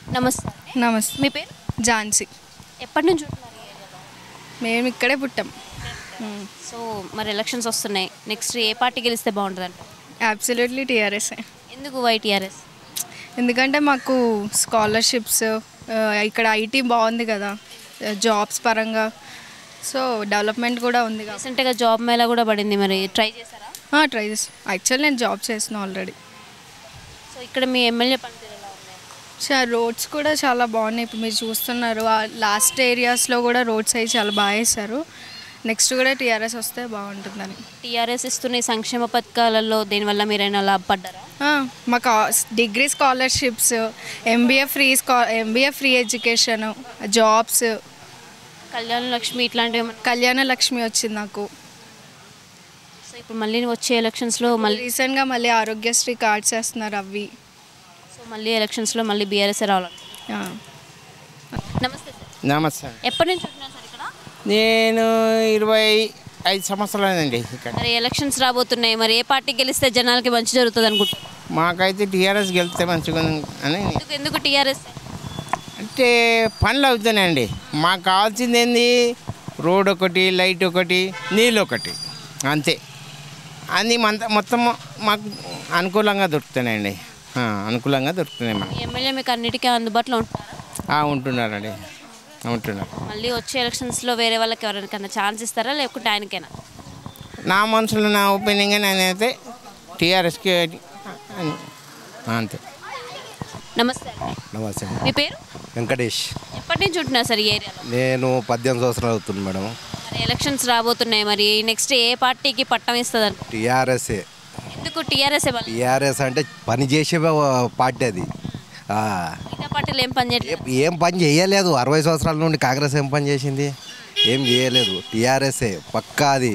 నమస్తే. నమస్తే. మీ పేరు? ఝాన్సీ. ఎప్పటి నుంచి ఉంటున్నారు ఈ ఏరియాలో? మేము ఇక్కడే పుట్టాం. సో మరి ఎలక్షన్స్ వస్తున్నాయి, నెక్స్ట్ ఏ పార్టీ గెలిస్తే బాగుంటుందంట? Absolutely TRS. ఎందుకు వైటీఆర్ఎస్? ఎందుకంటే మాకు స్కాలర్షిప్స్, ఇక్కడ ఐటీ బాగుంది కదా, జాబ్స్ పరంగా, సో డెవలప్మెంట్ కూడా ఉంది కదా. రీసెంట్గా జాబ్ మేళా కూడా పడింది, మరి ట్రై చేశారా? ట్రై చేసి యాక్చువల్ నేను జాబ్ చేసిన ఆల్రెడీ. సో ఇక్కడ మీ ఎమ్మెల్యే పనితీరు ఎలా ఉన్నాయి? రోడ్స్ కూడా చాలా బాగున్నాయి. ఇప్పుడు మీరు చూస్తున్నారు, లాస్ట్ ఏరియాస్లో కూడా రోడ్స్ అవి చాలా బాగా వేశారు. నెక్స్ట్ కూడా టీఆర్ఎస్ వస్తే బాగుంటుందని. టీఆర్ఎస్ ఇస్తున్న ఈ సంక్షేమ పథకాలలో దేనివల్ల మీరైనా లాభపడ్డారా? మాకు degree scholarships, MBA free education, jobs, Kalyana Lakshmi ఇట్లాంటివి ఏమన్నా? కళ్యాణ లక్ష్మి వచ్చింది నాకు. సో ఇప్పుడు మళ్ళీ వచ్చే ఎలక్షన్స్లో మళ్ళీ రీసెంట్గా మళ్ళీ ఆరోగ్యశ్రీ కార్డ్స్ వేస్తున్నారు అవి. సో మళ్ళీ ఎలక్షన్స్లో మళ్ళీ బీఆర్ఎస్ రావాలి. నమస్తే సార్. నమస్తే. ఎప్పటి నుంచి ఉంటున్నారు సార్ ఇక్కడ? నేను 25 సంవత్సరాలండి ఇక్కడ. మరి ఎలక్షన్స్ రాబోతున్నాయి, మరి ఏ పార్టీ గెలిస్తే జనాలకి మంచి జరుగుతుంది అనుకుంటున్నారు? మాకైతే టీఆర్ఎస్ గెలిస్తే మంచిగా అని. ఎందుకు టీఆర్ఎస్? అంటే పనులు అవుతున్నాయండి. మాకు కావాల్సింది ఏంది, రోడ్ ఒకటి, లైట్ ఒకటి, నీళ్ళు ఒకటి, అంతే. అన్నీ మొత్తం మాకు అనుకూలంగా దొరుకుతున్నాయండి. అనుకూలంగా దొరుకుతున్నాయి. మనకి ఎమ్మెల్యే మీకు అన్నిటికీ అందుబాటులో ఉంటున్నారా? ఉంటున్నారండి, ఉంటున్నారు. మళ్ళీ వచ్చే ఎలక్షన్స్లో వేరే వాళ్ళకి ఎవరికైనా ఛాన్స్ ఇస్తారా, లేకుంటే ఆయనకైనా? నా మనసులో నా ఒపీనియన్గా నేనైతే టీఆర్ఎస్కి అంతే. నమస్తే. నమస్తే. మీ పేరు? వెంకటేష్. ఎప్పటి నుంచి ఉంటున్నారు సార్ ఈ ఏరియాలో? నేను 18 సంవత్సరాలు అవుతుంది మేడం. మరి ఎలక్షన్స్ రాబోతున్నాయి, మరి నెక్స్ట్ ఏ పార్టీకి పట్టం ఇస్తుంది? టీఆర్ఎస్ఏ. ఎందుకు టీఆర్ఎస్? టీఆర్ఎస్ అంటే పని చేసే పార్టీ అది. మిగతా పార్టీలు ఏం పని చేయట్లేదు? ఏం పని చేయలేదు. 60 సంవత్సరాల నుండి కాంగ్రెస్ ఏం పని చేసింది? ఏం చేయలేదు. టీఆర్ఎస్ఏ పక్కా. అది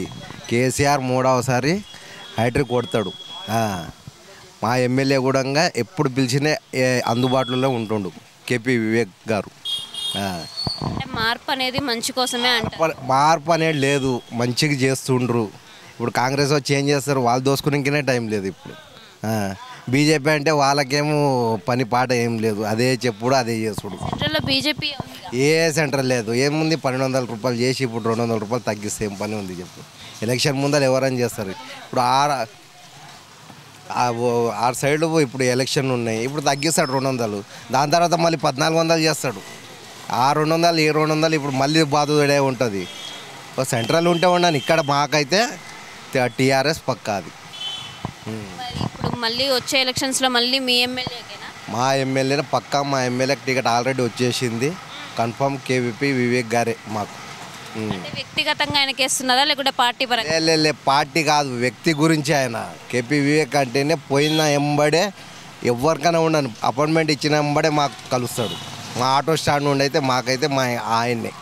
కేసీఆర్ 3వసారి హ్యాట్రిక్ కొడతాడు. మా ఎమ్మెల్యే కూడా ఎప్పుడు పిలిచినా అందుబాటులో ఉంటుండు, కేపీ వివేక్ గారు. అంటే మార్పు అనేది మంచి కోసమే అంటారు. మార్పు అనేది లేదు, మంచిగా చేస్తుండ్రు. ఇప్పుడు కాంగ్రెస్ వచ్చి ఏం చేస్తారు? వాళ్ళు దోసుకునేకే టైం లేదు ఇప్పుడు. బీజేపీ అంటే వాళ్ళకేమో పని పాట ఏం లేదు, అదే చెప్పుడు అదే చేసుడు. సెంట్రల్లో బీజేపీ ఏ సెంటర్ లేదు, ఏముంది? 1200 రూపాయలు చేసి ఇప్పుడు 200 రూపాయలు తగ్గిస్తే ఏం పని ఉంది చెప్పు? ఎలక్షన్ ముందర ఎవరైనా చేస్తారు. ఇప్పుడు ఆరు సైడ్ ఇప్పుడు ఎలక్షన్ ఉన్నాయి, ఇప్పుడు తగ్గిస్తాడు 200. దాని తర్వాత మళ్ళీ 1400 చేస్తాడు. ఆ 200 ఈ 200 ఇప్పుడు మళ్ళీ బాధుడే ఉంటుంది. సెంట్రల్ ఉంటే ఉండను. ఇక్కడ మాకైతే టీఆర్ఎస్ పక్కా అది. ఇప్పుడు మళ్ళీ వచ్చే ఎలక్షన్స్లో మళ్ళీ మీ ఎమ్మెల్యేకేనా? మా ఎమ్మెల్యేనే పక్కా. మా ఎమ్మెల్యేకి టికెట్ ఆల్రెడీ వచ్చేసింది, కన్ఫర్మ్. కేవీపీ వివేక్ గారే మాకు. అంటే వ్యక్తిగతంగా ఆయనకి వేస్తున్నారా, లేకుంటే పార్టీ పరంగా? లే పార్టీ కాదు, వ్యక్తి గురించి. ఆయన కేపీ వివేక్ అంటేనే పోయిన ఎంబడే ఎవరికైనా ఉండను, అపాయింట్మెంట్ ఇచ్చిన ఎంబడే మాకు కలుస్తాడు. మా ఆటో స్టాండ్ నుండి అయితే మాకైతే ఆయన్నే.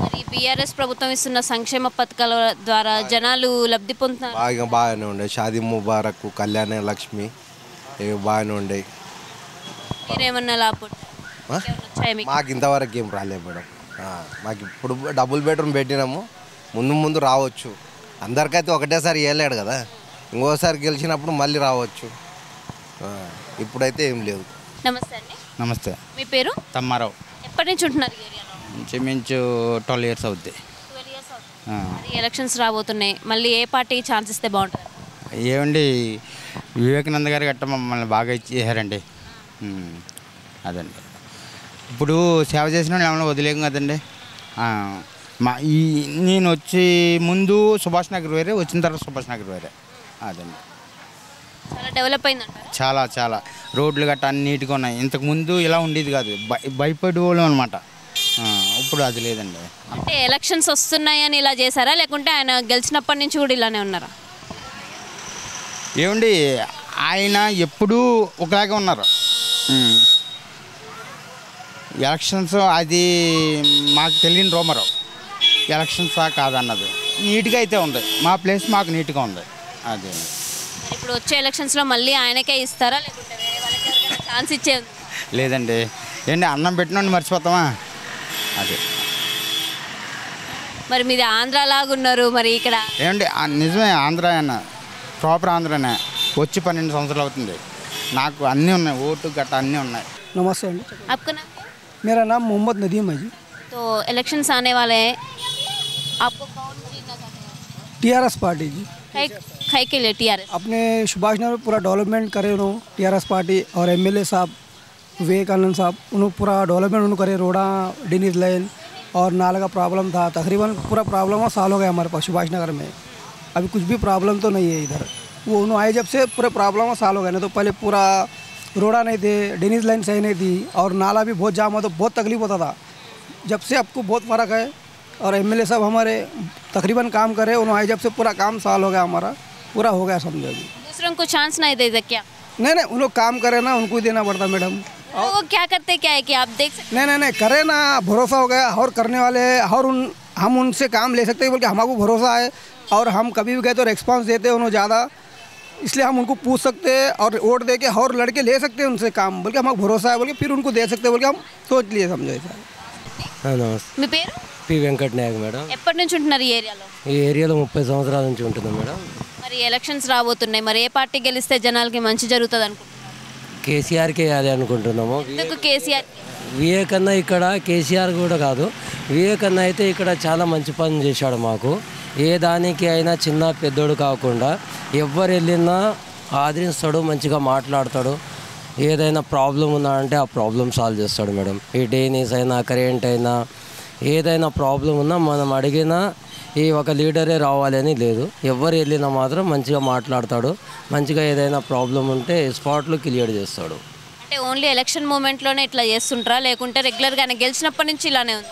మరి బీఆర్ఎస్ ప్రభుత్వం ఇస్తున్న సంక్షేమ పథకాల ద్వారా జనాలు లబ్ధి పొందుతున్నారు. బాగానే ఉండే. షాదీ ముబారక్, కళ్యాణ లక్ష్మి ఇవి బాగానే ఉండే. మీరేమన్నా లాభపడ్డారు? మాకు ఇంతవరకు ఏం రాలేదు మేడం. మాకు ఇప్పుడు డబుల్ బెడ్రూమ్ పెట్టినాము, ముందు రావచ్చు. అందరికైతే ఒకటేసారి వేయలేడు కదా, ఇంకోసారి గెలిచినప్పుడు మళ్ళీ రావచ్చు. ఇప్పుడైతే ఏం లేదు. నమస్తే అండి. నమస్తే. మీ పేరు? తమ్మారావు. ఎప్పటి నుంచి ఉంటున్నారు ఈ ఏరియాలో? ఇంచుమించు 12 ఇయర్స్ అవుద్ది. 12 years అవుతుంది. మరి ఎలక్షన్స్ రాబోతున్నాయి, మళ్ళీ ఏ పార్టీకి ఛాన్స్ ఇస్తే బాగుంటుంది? ఏమండి, వివేకానంద గారు గట్ట మమ్మల్ని బాగా ఇచ్చేసారండి. అదండి. ఇప్పుడు సేవ చేసిన వాళ్ళు ఏమైనా వదిలేం కదండి. నేను వచ్చి ముందు సుభాష్ నగర్ వేరే, వచ్చిన తర్వాత సుభాష్ నగర్ వేరే. అదండి. చాలా డెవలప్ అయిందంటారా? చాలా చాలా రోడ్లు గట్ట అన్ని నీట్గా ఉన్నాయి. ఇంతకుముందు ఇలా ఉండేది కాదు, భయపడేవాళ్ళం అనమాట. ఇప్పుడు అది లేదండి. అంటే ఎలక్షన్స్ వస్తున్నాయని ఇలా చేశారా, లేకుంటే ఆయన గెలిచినప్పటి నుంచి కూడా ఇలానే ఉన్నారా? ఏమండి, ఆయన ఎప్పుడూ ఒకలాగే ఉన్నారు. ఎలక్షన్స్ అది మాకు తెలియని రోమరు. ఎలక్షన్సా కాదన్నది నీట్గా అయితే ఉంది. మా ప్లేస్ మాకు నీట్గా ఉంది. అదే. ఇప్పుడు వచ్చే ఎలక్షన్స్లో మళ్ళీ ఆయనకే ఇస్తారా, లేకుంటే వేరే వాళ్ళకి ఎవరికైనా ఛాన్స్ ఇచ్చేది? లేదండి. ఏంటి, అన్నం పెట్టినండి మర్చిపోతామా? అదే. మరి మీది ఆంధ్రాలాగా ఉన్నారు, మరి ఇక్కడ ఏమండి నిజమే, ఆంధ్ర అన్న, ప్రాపర్ ఆంధ్రనే. వచ్చి 12 సంవత్సరాలు అవుతుంది. నాకు అన్నీ ఉన్నాయి, ఓటు గట్ట అన్నీ ఉన్నాయి. नमस्ते अंडी आपका नाम क्या? मेरा नाम मोहम्मद नदीम है जी तो इलेक्शंस आने वाले हैं, आपको कौन जीतना चाहते हैं? टीआरएस पार्टी जी खाई खाई के लिए टीआरएस। अपने सुभाष नगर में पूरा डेवलपमेंट करे उन्होंने टीआरएस पार्टी और एमएलए साहब विवेकानंद साहब उन्होंने पूरा डेवलपमेंट उन्होंने करे रोड़ा ड्रेनेज लाइन और नाला का प्रॉब्लम था तकरीबन पूरा प्रॉब्लम साल हो गया हमारे पास सुभाष नगर में अभी कुछ भी प्रॉब्लम तो नहीं है इधर वो उन्होंने आए जब से पूरे प्रॉब्लम साल हो गए ना तो पहले पूरा रोड़ा नहीं थे ड्रेनेज लाइन सही नहीं थी और नाला भी बहुत जाम हुआ तो बहुत तकलीफ होता था जब से आपको बहुत फ़र्क है और एमएलए साहब हमारे तकरीबन काम करे उन्होंने आए जब से पूरा काम साल हो गया हमारा पूरा हो गया समझो अभी दूसरों को चांस नहीं देते क्या? नहीं उन लोग काम करे ना उनको ही देना पड़ता मैडम वो क्या करते क्या है कि आप देख सकते नहीं करे ना भरोसा हो गया और करने वाले हैं और हम उनसे काम ले सकते हैं बल्कि हमारे भरोसा है और हम कभी भी गए तो रिस्पॉन्स देते हैं उन्होंने ज़्यादा इसलिए हम उनको पूछ सकते हैं और वोट दे के और लड़के ले सकते हैं उनसे काम बल्कि हमारा भरोसा है बल्कि फिर उनको दे सकते हैं बल्कि हम सोच लिए समझो ऐसा నమస్తే మీ పేరు? పి వెంకట నాయక్ మేడం ఎప్పటి నుంచి ఉంటున్నారు ఈ ఏరియాలో? ఈ ఏరియాలో 30 సంవత్సరాల నుంచి ఉంటున్నాం మేడం మరి ఎలక్షన్స్ రాబోతున్నాయి, మరి ఏ పార్టీ గెలిస్తే జనాలకి మంచి జరుగుతుంది అనుకుంటున్నారు? కేసీఆర్కే వేయాలి అనుకుంటున్నాము ఎందుకు కేసీఆర్? వివేక్ అన్న ఇక్కడ కేసీఆర్ కూడా కాదు వివేక్ అన్న అయితే ఇక్కడ చాలా మంచి పని చేశాడు మాకు ఏ దానికి అయినా చిన్న పెద్దోడు కాకుండా ఎవరు వెళ్ళినా ఆదరిస్తాడు మంచిగా మాట్లాడతాడు ఏదైనా ప్రాబ్లం ఉన్నా అంటే ఆ ప్రాబ్లం సాల్వ్ చేస్తాడు మేడం ఈ డ్రైనేజ్ అయినా కరెంట్ అయినా ఏదైనా ప్రాబ్లం ఉన్నా మనం అడిగినా ఈ ఒక లీడరే రావాలని లేదు ఎవరు వెళ్ళినా మాత్రం మంచిగా మాట్లాడతాడు మంచిగా ఏదైనా ప్రాబ్లం ఉంటే స్పాట్లో క్లియర్ చేస్తాడు అంటే ఓన్లీ ఎలక్షన్ మూమెంట్లోనే ఇట్లా చేస్తుంటారా లేకుంటే రెగ్యులర్గా ఆయన గెలిచినప్పటి నుంచి ఇలానే ఉంది?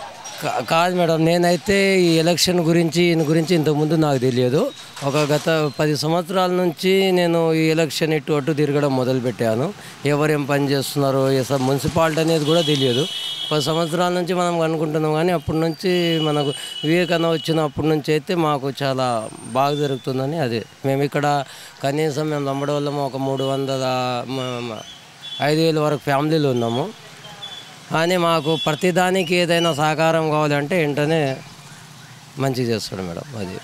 కాదు మేడం నేనైతే ఈ ఎలక్షన్ గురించి ఈయన గురించి ఇంతకుముందు నాకు తెలియదు ఒక గత 10 సంవత్సరాల నుంచి నేను ఈ ఎలక్షన్ ఇటు అటు తిరగడం మొదలుపెట్టాను ఎవరేం పని చేస్తున్నారో మున్సిపాలిటీ అనేది కూడా తెలియదు 10 సంవత్సరాల నుంచి మనం అనుకుంటున్నాం కానీ అప్పటి నుంచి మనకు వివేకానంద వచ్చినప్పటి నుంచి అయితే మాకు చాలా బాగా జరుగుతుందని అదే మేము ఇక్కడ కనీసం మేము లంబడి వల్ల ఒక 5,000 వరకు ఫ్యామిలీలు ఉన్నాము అని మాకు ప్రతిదానికి ఏదైనా సహకారం కావాలంటే వెంటనే మంచిగా చేస్తాడు మేడం అది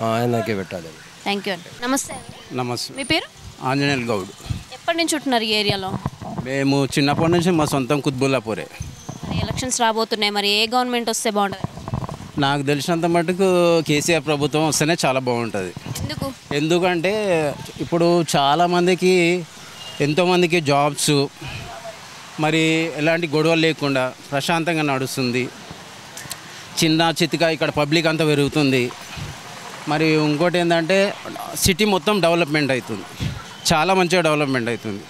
ఆయనకే పెట్టాలి. థ్యాంక్ యూ అండి. నమస్తే అండి. నమస్తే. మీ పేరు? ఆంజనేయులు గౌడ్. ఎప్పటి నుంచి ఉంటున్నారు ఈ ఏరియాలో? మేము చిన్నప్పటి నుంచి మా సొంతం కుత్బుల్లాపూరే. మరి ఎలక్షన్స్ రాబోతున్నాయి, మరి ఏ గవర్నమెంట్ వస్తే బాగుంటుంది? నాకు తెలిసినంత మటుకు కేసీఆర్ ప్రభుత్వం వస్తేనే చాలా బాగుంటుంది. ఎందుకంటే ఇప్పుడు చాలామందికి ఎంతోమందికి జాబ్స్ మరి ఎలాంటి గొడవలు లేకుండా ప్రశాంతంగా నడుస్తుంది. చిన్న చితిగా ఇక్కడ పబ్లిక్ అంతా పెరుగుతుంది. మరి ఇంకోటి ఏంటంటే సిటీ మొత్తం డెవలప్మెంట్ అవుతుంది, చాలా మంచిగా డెవలప్మెంట్ అవుతుంది.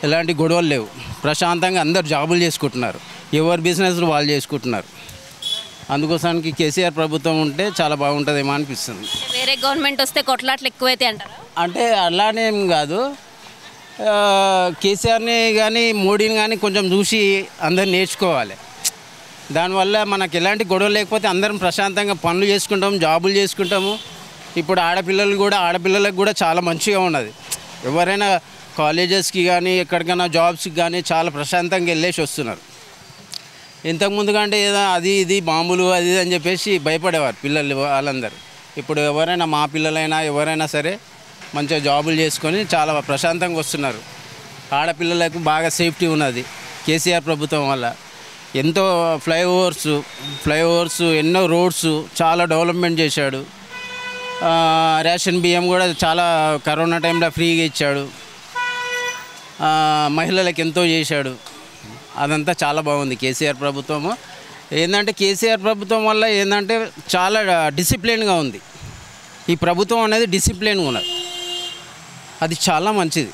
ఎలాంటి గొడవలు లేవు, ప్రశాంతంగా అందరు జాబులు చేసుకుంటున్నారు, ఎవరి బిజినెస్లు వాళ్ళు చేసుకుంటున్నారు. అందుకోసానికి కేసీఆర్ ప్రభుత్వం ఉంటే చాలా బాగుంటుందేమో అనిపిస్తుంది. వేరే గవర్నమెంట్ వస్తే కొట్లాట్లు ఎక్కువైతే అంటారు? అంటే అలానేం కాదు, కేసీఆర్ని కానీ మోడీని కానీ కొంచెం చూసి అందరు నేర్చుకోవాలి. దానివల్ల మనకు ఎలాంటి గొడవ లేకపోతే అందరం ప్రశాంతంగా పనులు చేసుకుంటాము, జాబులు చేసుకుంటాము. ఇప్పుడు ఆడపిల్లలకు కూడా చాలా మంచిగా ఉన్నది. ఎవరైనా కాలేజెస్కి కానీ ఎక్కడికైనా జాబ్స్కి కానీ చాలా ప్రశాంతంగా వెళ్ళేసి వస్తున్నారు. ఇంతకుముందు కంటే ఏదో అది ఇది బాంబులు అది ఇది అని చెప్పేసి భయపడేవారు పిల్లలు వాళ్ళందరూ. ఇప్పుడు ఎవరైనా మా పిల్లలైనా ఎవరైనా సరే మంచిగా జాబులు చేసుకొని చాలా ప్రశాంతంగా వస్తున్నారు. ఆడపిల్లలకు బాగా సేఫ్టీ ఉన్నది కేసీఆర్ ప్రభుత్వం వల్ల. ఎంతో ఫ్లైఓవర్స్ ఎన్నో రోడ్స్ చాలా డెవలప్మెంట్ చేశాడు. రేషన్ బియ్యం కూడా చాలా కరోనా టైంలో ఫ్రీగా ఇచ్చాడు. మహిళలకు ఎంతో చేశాడు. అదంతా చాలా బాగుంది కేసీఆర్ ప్రభుత్వము. ఏంటంటే కేసీఆర్ ప్రభుత్వం వల్ల ఏంటంటే చాలా డిసిప్లిన్గా ఉంది. ఈ ప్రభుత్వం అనేది డిసిప్లిన్గా ఉన్నది, అది చాలా మంచిది.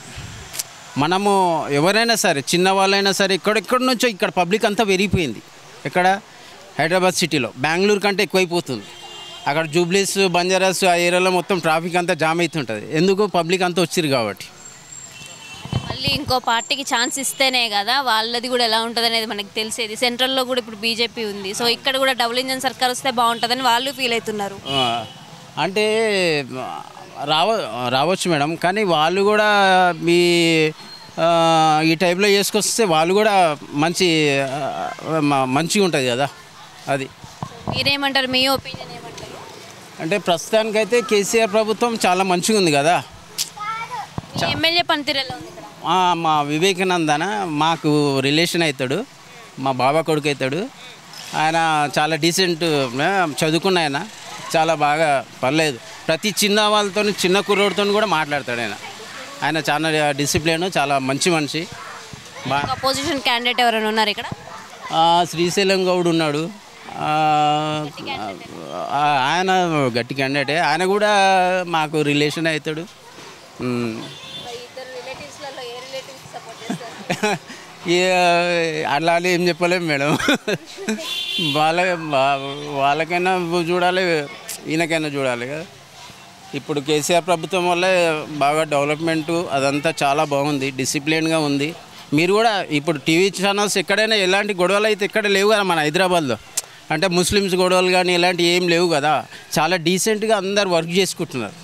మనము ఎవరైనా సరే చిన్నవాళ్ళైనా సరే ఎక్కడెక్కడి నుంచో ఇక్కడ పబ్లిక్ అంతా పెరిగిపోయింది. ఇక్కడ హైదరాబాద్ సిటీలో బెంగళూరు కంటే ఎక్కువైపోతుంది. అక్కడ జూబ్లీస్ బంజారాస్ ఆ ఏరియాలో మొత్తం ట్రాఫిక్ అంతా జామ్ అవుతుంటుంది. ఎందుకు పబ్లిక్ అంతా వచ్చారు కాబట్టి. మళ్ళీ ఇంకో పార్టీకి ఛాన్స్ ఇస్తేనే కదా వాళ్ళది కూడా ఎలా ఉంటుంది అనేది మనకి తెలిసేది. సెంట్రల్లో కూడా ఇప్పుడు బీజేపీ ఉంది, సో ఇక్కడ కూడా డబుల్ ఇంజన్ సర్కార్ వస్తే బాగుంటుందని వాళ్ళు ఫీల్ అవుతున్నారు. అంటే రావచ్చు మేడం, కానీ వాళ్ళు కూడా ఈ టైప్లో చేసుకొస్తే వాళ్ళు కూడా మంచిగా ఉంటుంది కదా. అది మీరేమంటారు? మీ ఒపీనియన్ ఏమంటారు? అంటే ప్రస్తుతానికైతే కేసీఆర్ ప్రభుత్వం చాలా మంచిగా ఉంది కదా. ఎమ్మెల్యే పనితీరు ఎలా ఉంది ఇక్కడ? మా వివేకానందన మాకు రిలేషన్ అవుతాడు, మా బాబా కొడుకు అవుతాడు. ఆయన చాలా డీసెంట్, చదువుకున్న ఆయన, చాలా బాగా పర్లేదు. ప్రతి చిన్న వాళ్ళతో, చిన్న కుర్రోడితో కూడా మాట్లాడతాడు ఆయన చాలా డిసిప్లిన్, చాలా మంచి మనిషి. అపోజిషన్ క్యాండిడేట్ ఎవరైనా ఉన్నారు ఇక్కడ? శ్రీశైలం గౌడ్ ఉన్నాడు, ఆయన గట్టి క్యాండిడేటే. ఆయన కూడా మాకు రిలేషన్ అవుతాడు. అట్లా ఏం చెప్పలేము మేడం. వాళ్ళకైనా చూడాలి, ఈయనకైనా చూడాలి కదా. ఇప్పుడు కేసీఆర్ ప్రభుత్వం వల్ల బాగా డెవలప్మెంటు అదంతా చాలా బాగుంది, డిసిప్లిన్గా ఉంది. మీరు కూడా ఇప్పుడు టీవీ ఛానల్స్ ఎక్కడైనా ఎలాంటి గొడవలు అయితే ఎక్కడ లేవు కదా మన హైదరాబాద్లో. అంటే ముస్లిమ్స్ గొడవలు కానీ ఇలాంటివి ఏం లేవు కదా. చాలా డీసెంట్గా అందరు వర్క్ చేసుకుంటున్నారు,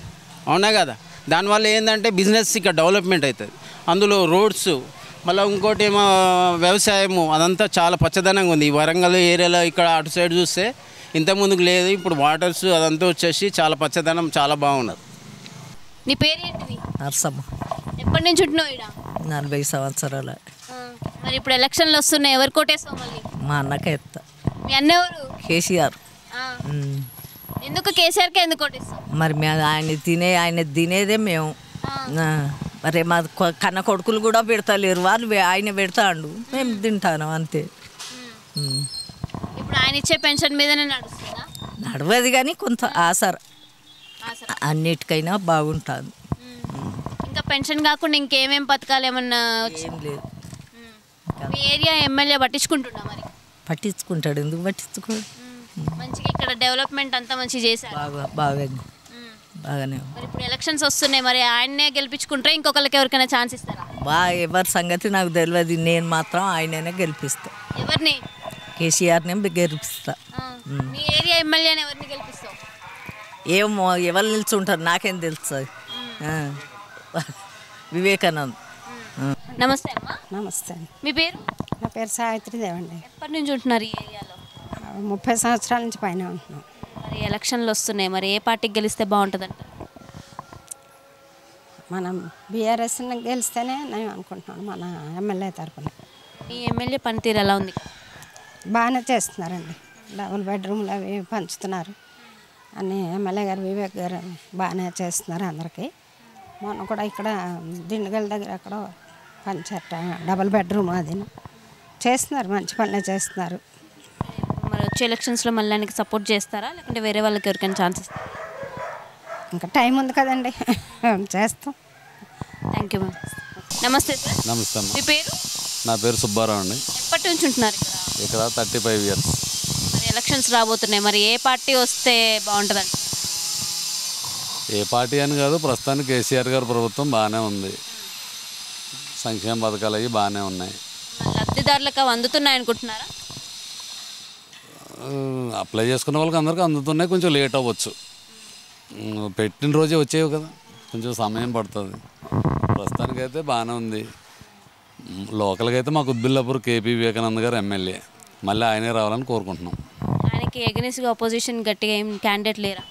అవునా కదా. దానివల్ల ఏంటంటే బిజినెస్ ఇక్కడ డెవలప్మెంట్ అవుతుంది. అందులో రోడ్స్, మళ్ళీ ఇంకోటి ఏమో వ్యవసాయము, అదంతా చాలా పచ్చదనంగా ఉంది. ఈ వరంగల్ ఏరియాలో ఇక్కడ అటు సైడ్ చూస్తే ఇంతకుముందుకు లేదు, ఇప్పుడు వాటర్స్ అదంతా వచ్చేసి చాలా పచ్చదనం, చాలా బాగున్నది. నీ పేరు ఏంటిది? నర్సమ్మ. ఎప్పటి నుంచి ఉంటున్నావు ఇక్కడ? 40 సంవత్సరాల. మరి ఇప్పుడు ఎలక్షన్లు వస్తున్నాయి, ఎవరు కోటేస్తావు మళ్ళీ? మా అన్నకే ఎత్తా. మీ అన్న ఎవరు? కేసీఆర్. ఎందుకు కేసీఆర్కే ఎందుకు కోటేస్తావు? మరి మేము ఆయన తినేదే మేము. మరి మా కన్న కొడుకులు కూడా పెడతలేరు, వాళ్ళు ఆయన పెడతాడు, మేము తింటాను అంతే. ఇప్పుడు ఆయన ఇచ్చే పెన్షన్ మీదనే నడుస్తుందా? నడవదు కానీ కొంత ఆసర అన్నిటికైనా బాగుంటుంది. ఇంకా పెన్షన్ కాకుండా ఇంకేమేం పథకాలు ఏమన్నా ఏం లేదు. మీ ఏరియా ఎమ్మెల్యే పట్టించుకుంటున్నా? మరి పట్టించుకుంటాడు, ఎందుకు పట్టించుకోడు. మంచిగా ఇక్కడ డెవలప్మెంట్ అంతా మంచిగా చేశారు. బాగానే. మరి ఇప్పుడు ఎలక్షన్స్ వస్తున్నాయి, మరి ఆయన్నే గెలిపించుకుంటారా ఇంకొకరికి ఎవరికైనా ఛాన్స్ ఇస్తారా? ఎవరి సంగతి నాకు తెలియదు, నేను మాత్రం ఆయననే గెలిపిస్తా. ఎవరిని? కేసీఆర్నే గెలిపిస్తా. మీ ఏరియా ఎమ్మెల్యేని ఎవరిని గెలిపిస్తావు? ఏమో ఎవరు నిల్చుంటారు నాకేం తెలుస్తుంది. వివేకానంద్. నమస్తే అమ్మా. నమస్తే. మీ పేరు? నా పేరు సావిత్రి దేవండి. ఎప్పటి నుంచి ఉంటున్నారు ఈ ఏరియాలో? 30 సంవత్సరాల నుంచి పైన ఉంటున్నాం. మరి ఎలక్షన్లు వస్తున్నాయి, మరి ఏ పార్టీకి గెలిస్తే బాగుంటుందంట? మనం బీఆర్ఎస్ గెలిస్తేనే నేను అనుకుంటున్నాను, మన ఎమ్మెల్యే తరఫున. మీ ఎమ్మెల్యే పనితీరు ఎలా ఉంది? బాగానే చేస్తున్నారండి, డబుల్ బెడ్రూమ్లు అవి పంచుతున్నారు అని. ఎమ్మెల్యే గారు వివేక్ గారు బాగానే చేస్తున్నారు అందరికీ. మొన్న కూడా ఇక్కడ దిండుగల దగ్గర అక్కడ పంచారట డబుల్ బెడ్రూమ్, అది చేస్తున్నారు, మంచి పనులే చేస్తున్నారు. మరి వచ్చే ఎలక్షన్స్లో మళ్ళీ ఆయనకి సపోర్ట్ చేస్తారా, లేకుంటే వేరే వాళ్ళకి ఎవరికైనా ఛాన్స్ ఇస్తారా? ఇంకా టైం ఉంది కదండి, చేస్తాం. Thank you ma'am. నమస్తే సార్. నమస్తే అమ్మ. మీ పేరు? నా పేరు సుబ్బారావు అండి. ఎప్పటి నుంచి ఉంటున్నారు ఇక్కడ? 35 ఇయర్స్. మరి ఎలక్షన్స్ రాబోతున్నాయి, మరి ఏ పార్టీ వస్తే బాగుంటుందండి? ఏ పార్టీ అని కాదు, ప్రస్తుతానికి కేసీఆర్ గారు ప్రభుత్వం బాగానే ఉంది, సంక్షేమ పథకాలు అవి బాగానే ఉన్నాయి. లబ్ధిదారులకు అవి అందుతున్నాయి అనుకుంటున్నారా? అప్లై చేసుకున్న వాళ్ళకి అందరికీ అందుతున్నాయి, కొంచెం లేట్ అవ్వచ్చు. పెట్టిన రోజే వచ్చేవి కదా, కొంచెం సమయం పడుతుంది. ప్రస్తుతానికైతే బాగానే ఉంది. లోకల్గా అయితే మాకు ఉద్బిల్లాపూర్ కేపీ వివేకానంద్ గారు ఎమ్మెల్యే, మళ్ళీ ఆయనే రావాలని కోరుకుంటున్నాం. ఆయనకి ఎగనిస్ట్గా అపోజిషన్ గట్టిగా ఏం క్యాండిడేట్ లేరా?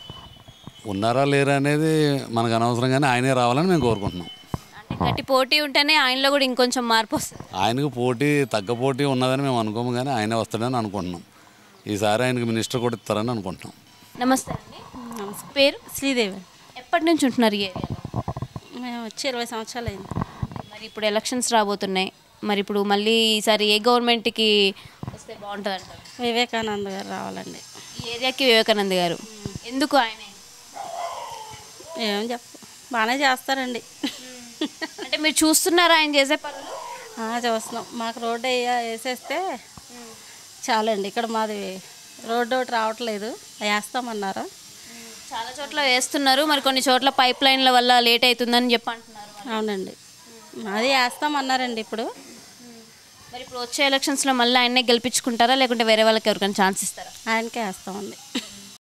ఉన్నారా లేరా అనేది మనకు అనవసరం, కానీ ఆయనే రావాలని మేము కోరుకుంటున్నాం. అంటే గట్టి పోటీ ఉంటేనే ఆయనలో కూడా ఇంకొంచెం మార్పు వస్తుంది. ఆయనకు తగ్గ పోటీ ఉన్నదని మేము అనుకోము, కానీ ఆయనే వస్తాడని అనుకుంటున్నాం. ఈసారి ఆయనకు మినిస్టర్ కూడా ఇస్తారని అనుకుంటున్నాం. నమస్తే అండి. పేరు? శ్రీదేవి. ఎప్పటి నుంచి ఉంటున్నారు ఈ ఏరియాలో? మేము వచ్చి 20 సంవత్సరాలు అయింది. మరి ఇప్పుడు ఎలక్షన్స్ రాబోతున్నాయి, మరి ఇప్పుడు మళ్ళీ ఈసారి ఏ గవర్నమెంట్కి వస్తే బాగుంటుంది అంటారు? వివేకానంద్ గారు రావాలండి ఈ ఏరియాకి. వివేకానంద్ గారు ఎందుకు? ఆయనే ఏం బాగానే చేస్తారండి. అంటే మీరు చూస్తున్నారా ఆయన చేసే పనులు? చూస్తున్నాం. మాకు రోడ్డు వేసేస్తే చాలండి. ఇక్కడ మాది రోడ్డు ఒకటి రావట్లేదు, వేస్తామన్నారు. చాలా చోట్ల వేస్తున్నారు, మరి కొన్ని చోట్ల పైప్ లైన్ల వల్ల లేట్ అవుతుందని చెప్పి అంటున్నారు. అవునండి, అది వేస్తామన్నారండి. ఇప్పుడు మరి ఇప్పుడు వచ్చే ఎలక్షన్స్లో మళ్ళీ ఆయన్నే గెలిపించుకుంటారా, లేకుంటే వేరే వాళ్ళకి ఎవరికైనా ఛాన్స్ ఇస్తారా? ఆయనకే వేస్తామండి.